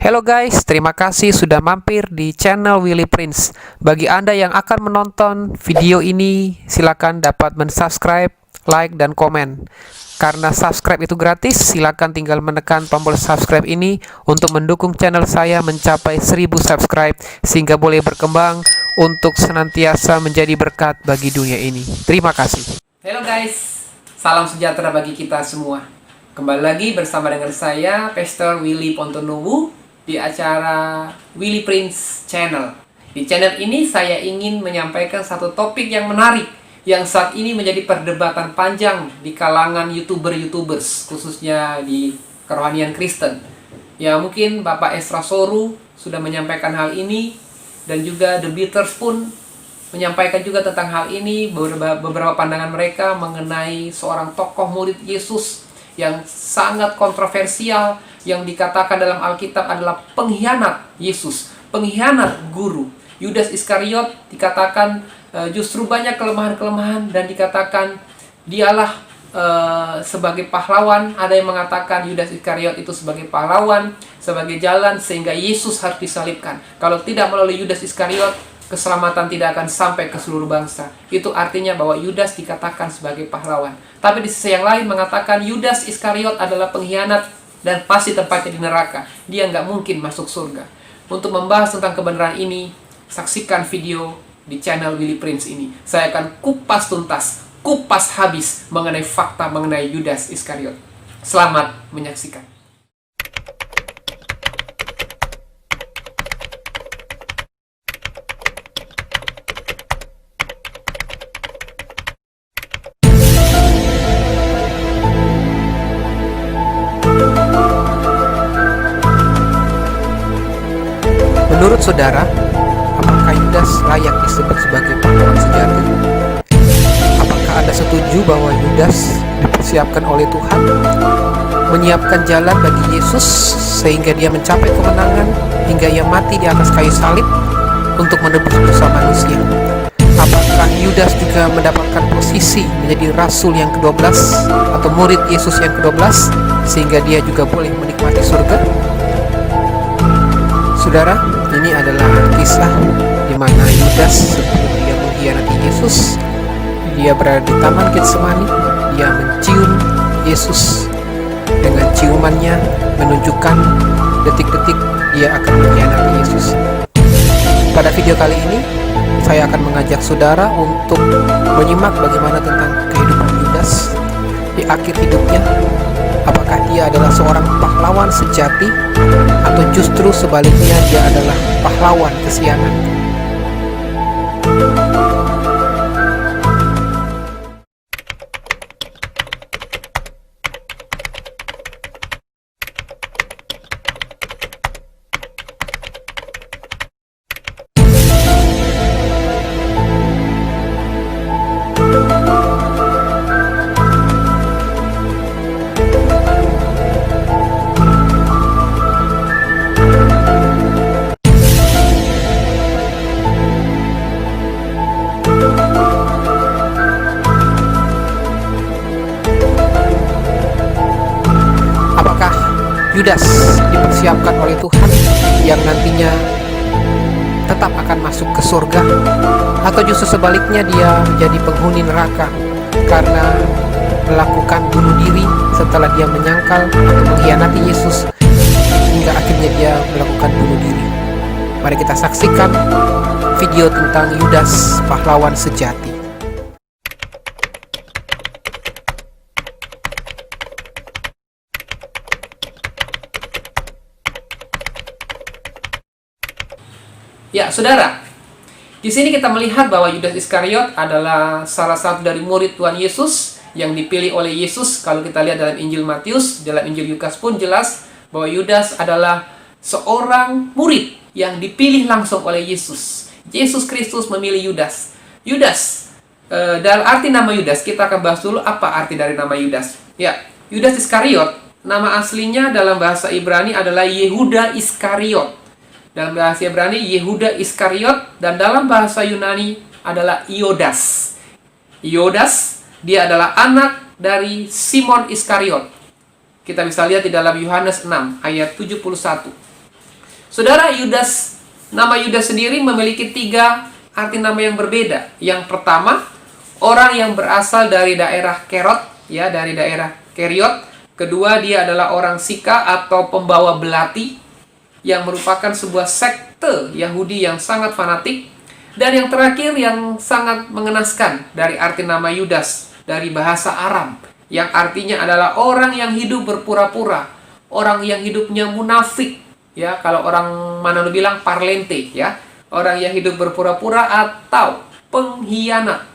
Hello guys, terima kasih sudah mampir di channel Willy Prince. Bagi Anda yang akan menonton video ini, silakan dapat mensubscribe, like, dan komen. Karena subscribe itu gratis, silakan tinggal menekan tombol subscribe ini untuk mendukung channel saya mencapai 1000 subscribe, sehingga boleh berkembang untuk senantiasa menjadi berkat bagi dunia ini. Terima kasih. Halo guys, salam sejahtera bagi kita semua. Kembali lagi bersama dengan saya, Pastor Willy Pontonuwu, di acara Willy Prince Channel. Di channel ini saya ingin menyampaikan satu topik yang menarik, yang saat ini menjadi perdebatan panjang di kalangan YouTubers, khususnya di kerohanian Kristen. Ya, mungkin Bapak Esra Soru sudah menyampaikan hal ini, dan juga The Beaters pun menyampaikan juga tentang hal ini, beberapa pandangan mereka mengenai seorang tokoh murid Yesus yang sangat kontroversial, yang dikatakan dalam Alkitab adalah pengkhianat Yesus, pengkhianat guru. Yudas Iskariot dikatakan justru banyak kelemahan-kelemahan, dan dikatakan dialah sebagai pahlawan. Ada yang mengatakan Yudas Iskariot itu sebagai pahlawan, sebagai jalan sehingga Yesus harus disalibkan. Kalau tidak melalui Yudas Iskariot, keselamatan tidak akan sampai ke seluruh bangsa. Itu artinya bahwa Yudas dikatakan sebagai pahlawan. Tapi di sisi yang lain mengatakan Yudas Iskariot adalah pengkhianat dan pasti tempatnya di neraka. Dia nggak mungkin masuk surga. Untuk membahas tentang kebenaran ini, saksikan video di channel Willy Prince ini. Saya akan kupas tuntas, kupas habis mengenai fakta mengenai Yudas Iskariot. Selamat menyaksikan. Menurut saudara, apakah Yudas layak disebut sebagai pahlawan sejati? Apakah Anda setuju bahwa Yudas dipersiapkan oleh Tuhan, menyiapkan jalan bagi Yesus sehingga dia mencapai kemenangan hingga ia mati di atas kayu salib untuk menebus dosa manusia? Apakah Yudas juga mendapatkan posisi menjadi rasul yang ke-12 atau murid Yesus yang ke-12 sehingga dia juga boleh menikmati surga? Saudara, ini adalah kisah di mana Yudas sebelum dia mengkhianati Yesus, dia berada di Taman Getsemani. Dia mencium Yesus dengan ciumannya, menunjukkan detik-detik dia akan mengkhianati Yesus. Pada video kali ini, saya akan mengajak saudara untuk menyimak bagaimana tentang kehidupan Yudas di akhir hidupnya. Apakah dia adalah seorang pahlawan sejati, atau justru sebaliknya dia adalah pahlawan kesiangan? Apakah Yudas dipersiapkan oleh Tuhan yang nantinya tetap akan masuk ke surga, atau justru sebaliknya dia menjadi penghuni neraka karena melakukan bunuh diri setelah dia menyangkal atau mengkhianati Yesus hingga akhirnya dia melakukan bunuh diri? Mari kita saksikan video tentang Yudas, pahlawan sejati. Ya, saudara, di sini kita melihat bahwa Yudas Iskariot adalah salah satu dari murid Tuhan Yesus yang dipilih oleh Yesus. Kalau kita lihat dalam Injil Matius, dalam Injil Lukas pun jelas bahwa Yudas adalah seorang murid yang dipilih langsung oleh Yesus. Yesus Kristus memilih Yudas. Yudas, dalam arti nama Yudas, kita akan bahas dulu apa arti dari nama Yudas. Ya, Yudas Iskariot, nama aslinya dalam bahasa Ibrani adalah Yehuda Iskariot. Dalam bahasa Ibrani, Yehuda Iskariot, dan dalam bahasa Yunani adalah Iodas. Iodas, dia adalah anak dari Simon Iskariot. Kita bisa lihat di dalam Yohanes 6 ayat 71. Saudara, nama Yudas sendiri memiliki 3 arti nama yang berbeda. Yang pertama, orang yang berasal dari daerah Kerot, ya, dari daerah Keriot. Kedua, dia adalah orang Sika atau pembawa belati, yang merupakan sebuah sekte Yahudi yang sangat fanatik. Dan yang terakhir yang sangat mengenaskan dari arti nama Yudas, dari bahasa Aram, yang artinya adalah orang yang hidup berpura-pura, orang yang hidupnya munafik, ya, kalau orang Manado bilang parlente, ya, orang yang hidup berpura-pura atau pengkhianat.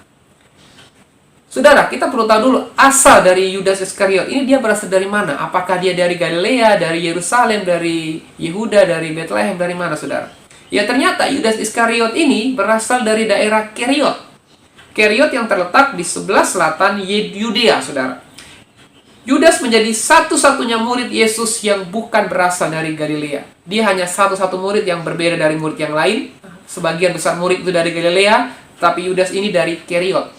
Saudara, kita perlu tahu dulu asal dari Yudas Iskariot ini, dia berasal dari mana? Apakah dia dari Galilea, dari Yerusalem, dari Yehuda, dari Bethlehem, dari mana, saudara? Ya, ternyata Yudas Iskariot ini berasal dari daerah Keriot. Keriot yang terletak di sebelah selatan Yudea, saudara. Yudas menjadi satu-satunya murid Yesus yang bukan berasal dari Galilea. Dia hanya satu-satu murid yang berbeda dari murid yang lain. Sebagian besar murid itu dari Galilea, tapi Yudas ini dari Keriot.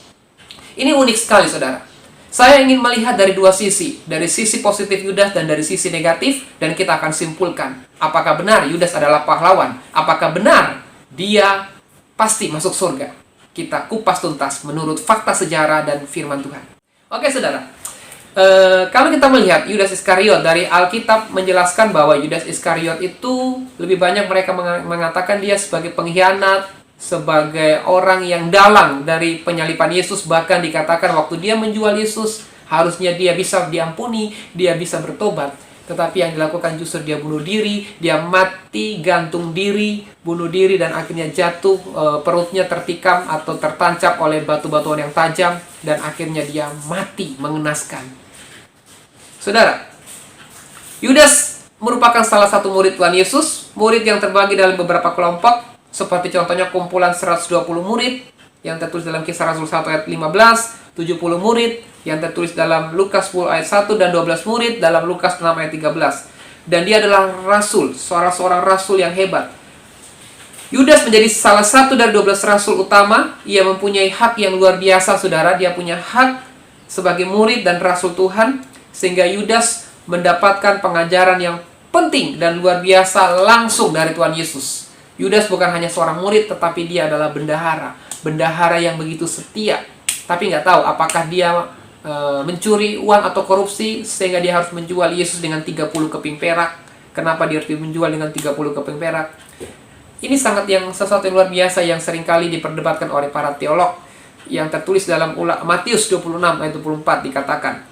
Ini unik sekali, saudara. Saya ingin melihat dari 2 sisi. Dari sisi positif Yudas dan dari sisi negatif. Dan kita akan simpulkan. Apakah benar Yudas adalah pahlawan? Apakah benar dia pasti masuk surga? Kita kupas tuntas menurut fakta sejarah dan firman Tuhan. Oke, saudara. Kalau kita melihat Yudas Iskariot, dari Alkitab menjelaskan bahwa Yudas Iskariot itu lebih banyak mereka mengatakan dia sebagai pengkhianat, sebagai orang yang dalang dari penyaliban Yesus. Bahkan dikatakan waktu dia menjual Yesus, harusnya dia bisa diampuni, dia bisa bertobat. Tetapi yang dilakukan justru dia bunuh diri, dia mati, gantung diri, bunuh diri, dan akhirnya jatuh, perutnya tertikam atau tertancap oleh batu-batuan yang tajam, dan akhirnya dia mati, mengenaskan. Saudara, Yudas merupakan salah satu murid Tuhan Yesus, murid yang terbagi dalam beberapa kelompok, seperti contohnya kumpulan 120 murid yang tertulis dalam Kisah Rasul 1 ayat 15, 70 murid yang tertulis dalam Lukas 10 ayat 1, dan 12 murid dalam Lukas 6 ayat 13. Dan dia adalah rasul, seorang rasul yang hebat. Yudas menjadi salah satu dari 12 rasul utama. Ia mempunyai hak yang luar biasa, saudara. Dia punya hak sebagai murid dan rasul Tuhan, sehingga Yudas mendapatkan pengajaran yang penting dan luar biasa langsung dari Tuhan Yesus. Yudas bukan hanya seorang murid, tetapi dia adalah bendahara. Bendahara yang begitu setia. Tapi nggak tahu apakah dia mencuri uang atau korupsi, sehingga dia harus menjual Yesus dengan 30 keping perak. Kenapa dia harus menjual dengan 30 keping perak? Ini sesuatu yang luar biasa yang seringkali diperdebatkan oleh para teolog. Yang tertulis dalam Matius 26 ayat 24 dikatakan,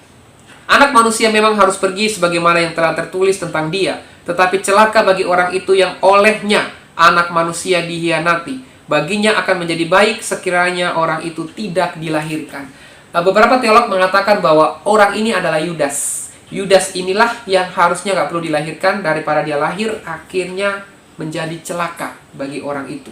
anak manusia memang harus pergi sebagaimana yang telah tertulis tentang dia. Tetapi celaka bagi orang itu yang olehnya anak manusia dihianati. Baginya akan menjadi baik sekiranya orang itu tidak dilahirkan. Beberapa teolog mengatakan bahwa orang ini adalah Yudas. Yudas inilah yang harusnya nggak perlu dilahirkan, daripada dia lahir akhirnya menjadi celaka bagi orang itu.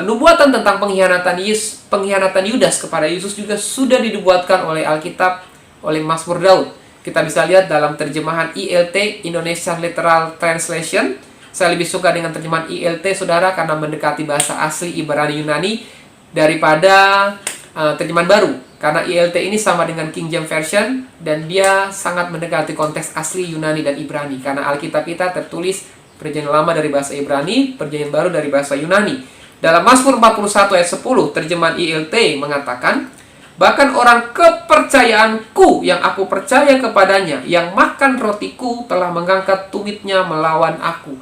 Nubuatan tentang pengkhianatan Yudas kepada Yesus juga sudah dibuatkan oleh Alkitab, oleh Mazmur Daud. Kita bisa lihat dalam terjemahan ILT, Indonesian Literal Translation. Saya lebih suka dengan terjemahan ILT, saudara, karena mendekati bahasa asli Ibrani Yunani daripada terjemahan baru. Karena ILT ini sama dengan King James Version, dan dia sangat mendekati konteks asli Yunani dan Ibrani. Karena Alkitab kita tertulis perjanjian lama dari bahasa Ibrani, perjanjian baru dari bahasa Yunani. Dalam Mazmur 41 ayat 10, terjemahan ILT mengatakan, bahkan orang kepercayaanku yang aku percaya kepadanya, yang makan rotiku, telah mengangkat tumitnya melawan aku.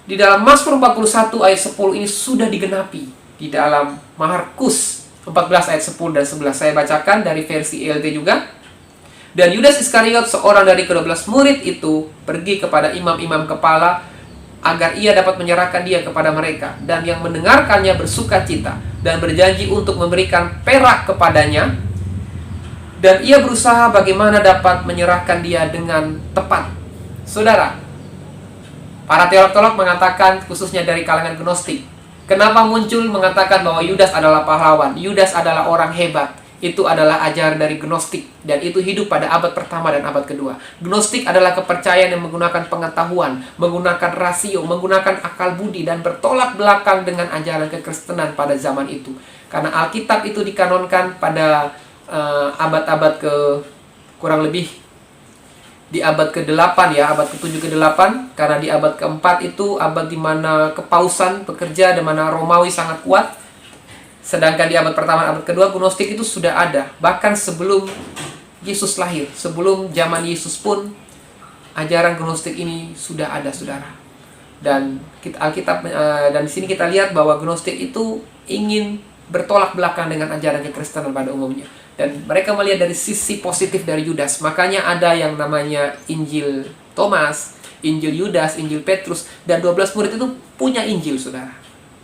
Di dalam Mazmur 41 ayat 10 ini sudah digenapi di dalam Markus 14 ayat 10 dan 11. Saya bacakan dari versi ILT juga. Dan Yudas Iskariot, seorang dari ke-12 murid itu, pergi kepada imam-imam kepala agar ia dapat menyerahkan dia kepada mereka. Dan yang mendengarkannya bersuka cita dan berjanji untuk memberikan perak kepadanya. Dan ia berusaha bagaimana dapat menyerahkan dia dengan tepat. Saudara, para teolog-teolog mengatakan, khususnya dari kalangan Gnostik, kenapa muncul mengatakan bahwa Yudas adalah pahlawan, Yudas adalah orang hebat? Itu adalah ajaran dari Gnostik, dan itu hidup pada abad pertama dan abad kedua. Gnostik adalah kepercayaan yang menggunakan pengetahuan, menggunakan rasio, menggunakan akal budi, dan bertolak belakang dengan ajaran kekristenan pada zaman itu. Karena Alkitab itu dikanonkan pada abad-abad ke kurang lebih di abad ke-8 ya, abad ke-7 ke-8, karena di abad ke-4 itu abad di mana kepausan bekerja, di mana Romawi sangat kuat. Sedangkan di abad pertama, abad kedua, Gnostik itu sudah ada. Bahkan sebelum Yesus lahir, sebelum zaman Yesus pun, ajaran Gnostik ini sudah ada, saudara. Dan Alkitab dan di sini kita lihat bahwa Gnostik itu ingin bertolak belakang dengan ajaran kekristenan pada umumnya. Dan mereka melihat dari sisi positif dari Yudas. Makanya ada yang namanya Injil Thomas, Injil Yudas, Injil Petrus, dan 12 murid itu punya Injil, saudara.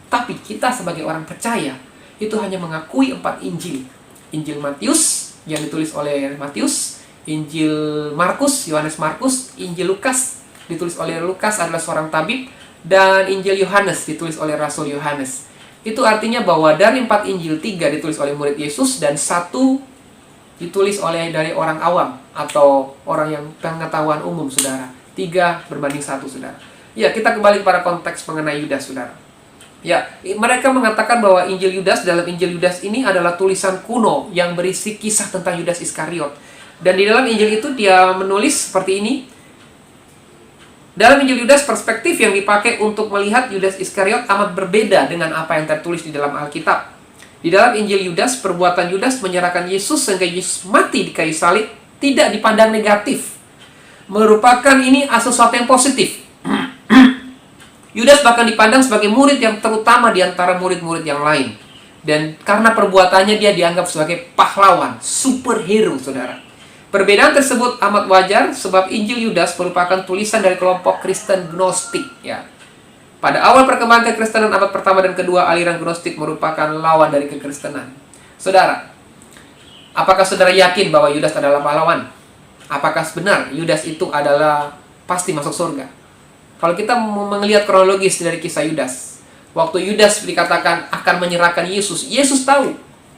Tapi kita sebagai orang percaya, itu hanya mengakui 4 Injil. Injil Matius, yang ditulis oleh Matius, Injil Markus, Yohanes Markus, Injil Lukas, ditulis oleh Lukas adalah seorang tabib, dan Injil Yohanes ditulis oleh Rasul Yohanes. Itu artinya bahwa dari 4 Injil, 3 ditulis oleh murid Yesus dan 1 ditulis oleh dari orang awam atau orang yang pengetahuan umum, saudara. 3 berbanding 1, saudara. Ya, kita kembali pada konteks mengenai Yudas, saudara. Ya, mereka mengatakan bahwa Injil Yudas, dalam Injil Yudas ini adalah tulisan kuno yang berisi kisah tentang Yudas Iskariot. Dan di dalam Injil itu dia menulis seperti ini. Dalam Injil Yudas, perspektif yang dipakai untuk melihat Yudas Iskariot amat berbeda dengan apa yang tertulis di dalam Alkitab. Di dalam Injil Yudas, perbuatan Yudas menyerahkan Yesus sehingga Yesus mati di kayu salib tidak dipandang negatif. Merupakan ini sesuatu yang positif. Yudas bahkan dipandang sebagai murid yang terutama di antara murid-murid yang lain. Dan karena perbuatannya dia dianggap sebagai pahlawan, superhero, saudara. Perbedaan tersebut amat wajar sebab Injil Yudas merupakan tulisan dari kelompok Kristen Gnostik, ya. Pada awal perkembangan kekristenan abad pertama dan kedua, aliran Gnostik merupakan lawan dari kekristenan. Saudara, apakah saudara yakin bahwa Yudas adalah pahlawan? Apakah benar Yudas itu adalah pasti masuk surga? Kalau kita melihat kronologis dari kisah Yudas, waktu Yudas dikatakan akan menyerahkan Yesus, Yesus tahu.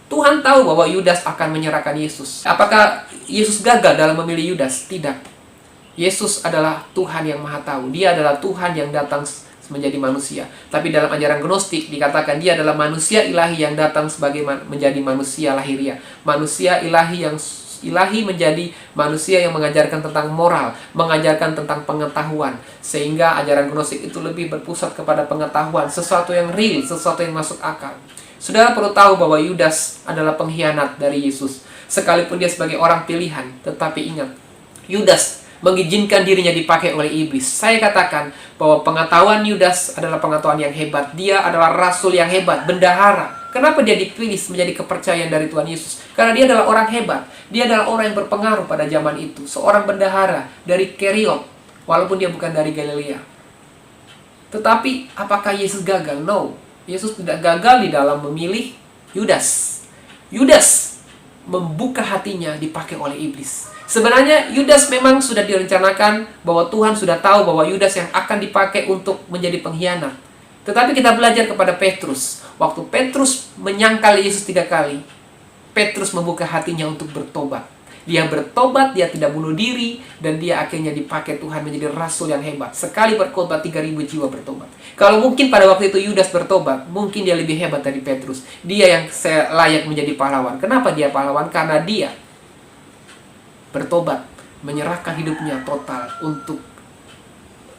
Tuhan tahu bahwa Yudas akan menyerahkan Yesus. Apakah Yesus gagal dalam memilih Yudas? Tidak. Yesus adalah Tuhan yang Maha Tahu. Dia adalah Tuhan yang datang menjadi manusia. Tapi dalam ajaran Gnostik dikatakan dia adalah manusia ilahi yang datang sebagai menjadi manusia lahiriah. Manusia ilahi yang ilahi menjadi manusia yang mengajarkan tentang moral, mengajarkan tentang pengetahuan. Sehingga ajaran Gnostik itu lebih berpusat kepada pengetahuan, sesuatu yang real, sesuatu yang masuk akal. Saudara perlu tahu bahwa Yudas adalah pengkhianat dari Yesus. Sekalipun dia sebagai orang pilihan, tetapi ingat, Yudas mengizinkan dirinya dipakai oleh iblis. Saya katakan bahwa pengetahuan Yudas adalah pengetahuan yang hebat. Dia adalah rasul yang hebat, bendahara. Kenapa dia dipilih menjadi kepercayaan dari Tuhan Yesus? Karena dia adalah orang hebat. Dia adalah orang yang berpengaruh pada zaman itu. Seorang bendahara dari Keriot, walaupun dia bukan dari Galilea. Tetapi apakah Yesus gagal? No. Yesus tidak gagal di dalam memilih Yudas. Yudas membuka hatinya dipakai oleh iblis. Sebenarnya Yudas memang sudah direncanakan bahwa Tuhan sudah tahu bahwa Yudas yang akan dipakai untuk menjadi pengkhianat. Tetapi kita belajar kepada Petrus. Waktu Petrus menyangkal Yesus 3 kali, Petrus membuka hatinya untuk bertobat. Dia bertobat, dia tidak bunuh diri, dan dia akhirnya dipakai Tuhan menjadi rasul yang hebat. Sekali berkhotbah 3.000 jiwa bertobat. Kalau mungkin pada waktu itu Yudas bertobat, mungkin dia lebih hebat dari Petrus. Dia yang layak menjadi pahlawan. Kenapa dia pahlawan? Karena dia bertobat, menyerahkan hidupnya total untuk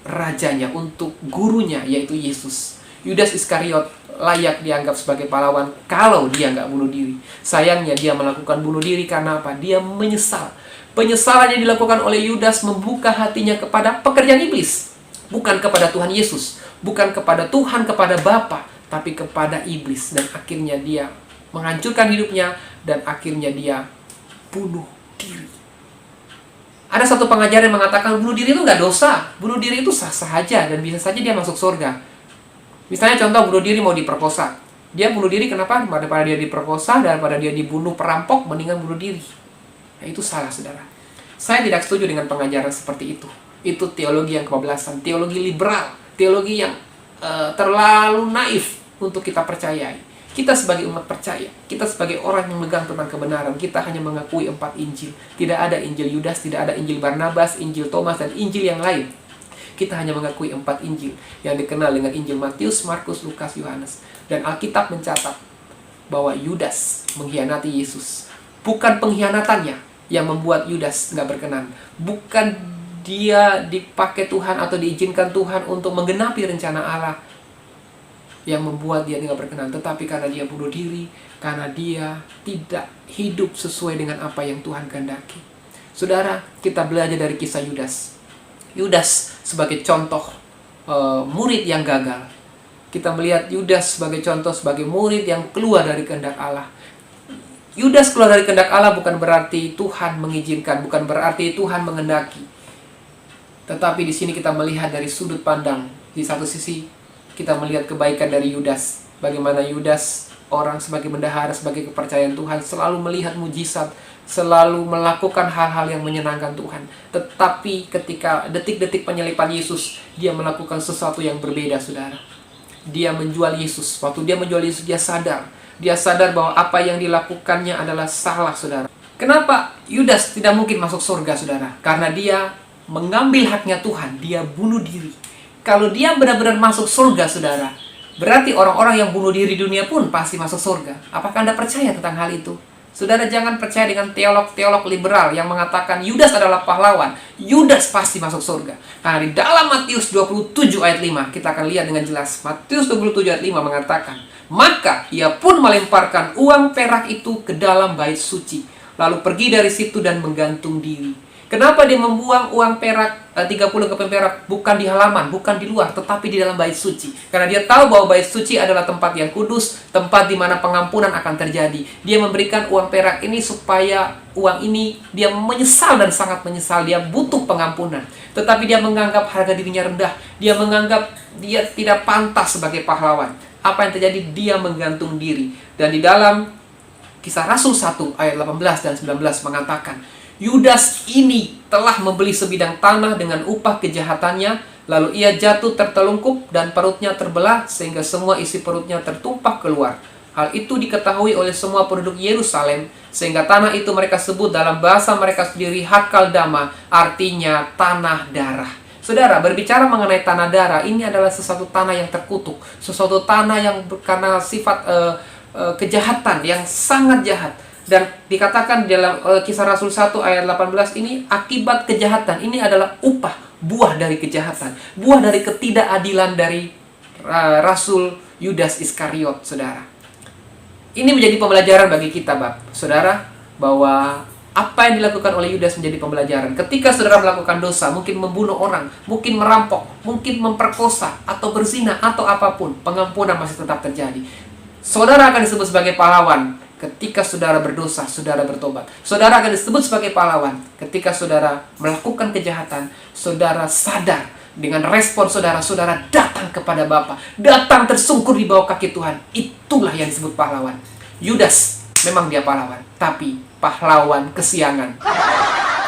rajanya, untuk gurunya, yaitu Yesus. Yudas Iskariot layak dianggap sebagai pahlawan kalau dia nggak bunuh diri. Sayangnya dia melakukan bunuh diri karena apa? Dia menyesal. Penyesalan yang dilakukan oleh Yudas membuka hatinya kepada pekerjaan iblis. Bukan kepada Tuhan Yesus. Bukan kepada Tuhan, kepada Bapa, tapi kepada iblis. Dan akhirnya dia menghancurkan hidupnya dan akhirnya dia bunuh diri. Ada satu pengajar yang mengatakan bunuh diri itu nggak dosa. Bunuh diri itu sah-sah aja dan bisa saja dia masuk surga. Misalnya contoh bunuh diri mau diperkosa. Dia bunuh diri kenapa? Daripada dia diperkosa, daripada dia dibunuh perampok, mendingan bunuh diri. Nah, itu salah, saudara. Saya tidak setuju dengan pengajaran seperti itu. Itu teologi yang kebablasan, teologi liberal, teologi yang terlalu naif untuk kita percayai. Kita sebagai umat percaya, kita sebagai orang yang memegang tentang kebenaran, kita hanya mengakui 4 Injil. Tidak ada Injil Yudas, tidak ada Injil Barnabas, Injil Thomas, dan Injil yang lain. Kita hanya mengakui 4 Injil yang dikenal dengan Injil Matius, Markus, Lukas, Yohanes. Dan Alkitab mencatat bahwa Yudas mengkhianati Yesus. Bukan pengkhianatannya yang membuat Yudas nggak berkenan. Bukan dia dipakai Tuhan atau diizinkan Tuhan untuk menggenapi rencana Allah yang membuat dia tidak berkenan, tetapi karena dia bunuh diri, karena dia tidak hidup sesuai dengan apa yang Tuhan kehendaki. Saudara, kita belajar dari kisah Yudas. Yudas sebagai contoh murid yang gagal. Kita melihat Yudas sebagai contoh, sebagai murid yang keluar dari kehendak Allah. Yudas keluar dari kehendak Allah bukan berarti Tuhan mengizinkan, bukan berarti Tuhan menghendaki. Tetapi di sini kita melihat dari sudut pandang. Di satu sisi kita melihat kebaikan dari Yudas. Bagaimana Yudas, orang sebagai bendahara, sebagai kepercayaan Tuhan, selalu melihat mujizat, selalu melakukan hal-hal yang menyenangkan Tuhan. Tetapi ketika detik-detik penyalipan Yesus, dia melakukan sesuatu yang berbeda, saudara. Dia menjual Yesus. Waktu dia menjual Yesus, dia sadar. Dia sadar bahwa apa yang dilakukannya adalah salah, saudara. Kenapa Yudas tidak mungkin masuk surga, saudara? Karena dia mengambil haknya Tuhan. Dia bunuh diri. Kalau dia benar-benar masuk surga, saudara, berarti orang-orang yang bunuh diri di dunia pun pasti masuk surga. Apakah Anda percaya tentang hal itu? Saudara, jangan percaya dengan teolog-teolog liberal yang mengatakan Yudas adalah pahlawan. Yudas pasti masuk surga. Karena di dalam Matius 27 ayat 5, kita akan lihat dengan jelas. Matius 27 ayat 5 mengatakan, maka ia pun melemparkan uang perak itu ke dalam bait suci, lalu pergi dari situ dan menggantung diri. Kenapa dia membuang uang perak 30 keping perak bukan di halaman, bukan di luar, tetapi di dalam bait suci? Karena dia tahu bahwa bait suci adalah tempat yang kudus, tempat di mana pengampunan akan terjadi. Dia memberikan uang perak ini supaya uang ini dia menyesal dan sangat menyesal, dia butuh pengampunan. Tetapi dia menganggap harga dirinya rendah, dia menganggap dia tidak pantas sebagai pahlawan. Apa yang terjadi? Dia menggantung diri. Dan di dalam Kisah Rasul 1 ayat 18 dan 19 mengatakan, Yudas ini telah membeli sebidang tanah dengan upah kejahatannya, lalu ia jatuh tertelungkup dan perutnya terbelah sehingga semua isi perutnya tertumpah keluar. Hal itu diketahui oleh semua penduduk Yerusalem, sehingga tanah itu mereka sebut dalam bahasa mereka sendiri Hakaldama, artinya tanah darah. Saudara, berbicara mengenai tanah darah, ini adalah sesuatu tanah yang terkutuk, sesuatu tanah yang karena sifat kejahatan yang sangat jahat. Dan dikatakan dalam Kisah Rasul 1 ayat 18 ini, akibat kejahatan ini adalah upah, buah dari kejahatan, buah dari ketidakadilan dari Rasul Yudas Iskariot, saudara. Ini menjadi pembelajaran bagi kita, saudara, bahwa apa yang dilakukan oleh Yudas menjadi pembelajaran. Ketika saudara melakukan dosa, mungkin membunuh orang, mungkin merampok, mungkin memperkosa, atau berzina, atau apapun, pengampunan masih tetap terjadi. Saudara akan disebut sebagai pahlawan ketika saudara berdosa, saudara bertobat. Saudara akan disebut sebagai pahlawan ketika saudara melakukan kejahatan, saudara sadar. Dengan respon saudara, saudara datang kepada Bapa, datang tersungkur di bawah kaki Tuhan. Itulah yang disebut pahlawan. Yudas memang dia pahlawan, tapi pahlawan kesiangan.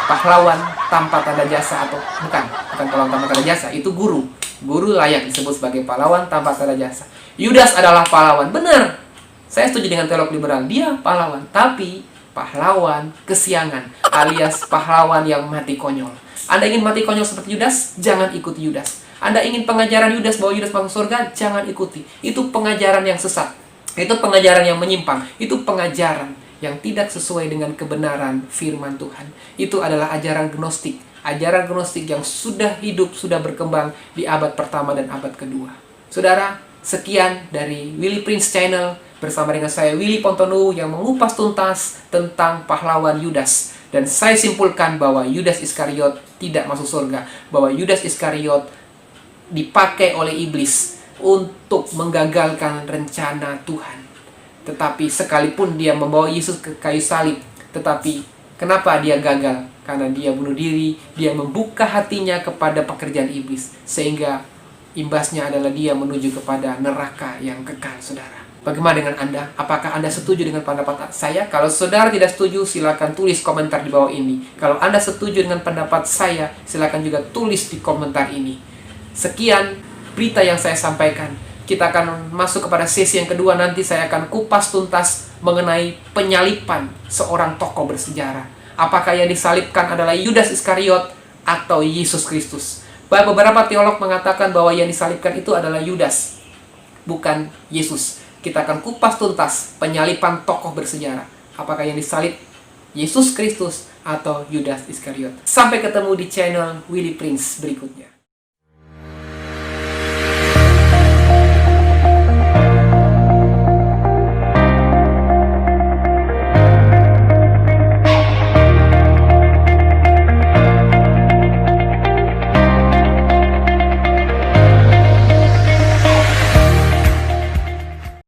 Pahlawan tanpa tanda jasa, atau bukan pahlawan tanpa tanda jasa, itu guru. Guru layak disebut sebagai pahlawan tanpa tanda jasa. Yudas adalah pahlawan, benar. Saya setuju dengan teolog liberal, dia pahlawan, tapi pahlawan kesiangan, alias pahlawan yang mati konyol. Anda ingin mati konyol seperti Yudas? Jangan ikuti Yudas. Anda ingin pengajaran Yudas bahwa Yudas masuk surga? Jangan ikuti. Itu pengajaran yang sesat. Itu pengajaran yang menyimpang. Itu pengajaran yang tidak sesuai dengan kebenaran firman Tuhan. Itu adalah ajaran gnostik. Ajaran gnostik yang sudah hidup, sudah berkembang di abad pertama dan abad kedua. Saudara, sekian dari Willy Prince Channel. Bersama dengan saya Willy Pontonuwu yang mengupas tuntas tentang pahlawan Yudas. Dan saya simpulkan bahwa Yudas Iskariot tidak masuk surga. Bahwa Yudas Iskariot dipakai oleh iblis untuk menggagalkan rencana Tuhan. Tetapi sekalipun dia membawa Yesus ke kayu salib, tetapi kenapa dia gagal? Karena dia bunuh diri, dia membuka hatinya kepada pekerjaan iblis. Sehingga imbasnya adalah dia menuju kepada neraka yang kekal, saudara. Bagaimana dengan Anda? Apakah Anda setuju dengan pendapat saya? Kalau saudara tidak setuju, silakan tulis komentar di bawah ini. Kalau Anda setuju dengan pendapat saya, silakan juga tulis di komentar ini. Sekian berita yang saya sampaikan. Kita akan masuk kepada sesi yang kedua. Nanti saya akan kupas tuntas mengenai penyalipan seorang tokoh bersejarah. Apakah yang disalibkan adalah Yudas Iskariot atau Yesus Kristus? Beberapa teolog mengatakan bahwa yang disalibkan itu adalah Yudas, bukan Yesus. Kita akan kupas tuntas penyalipan tokoh bersejarah. Apakah yang disalib Yesus Kristus atau Yudas Iskariot. Sampai ketemu di channel Willy Prince berikutnya.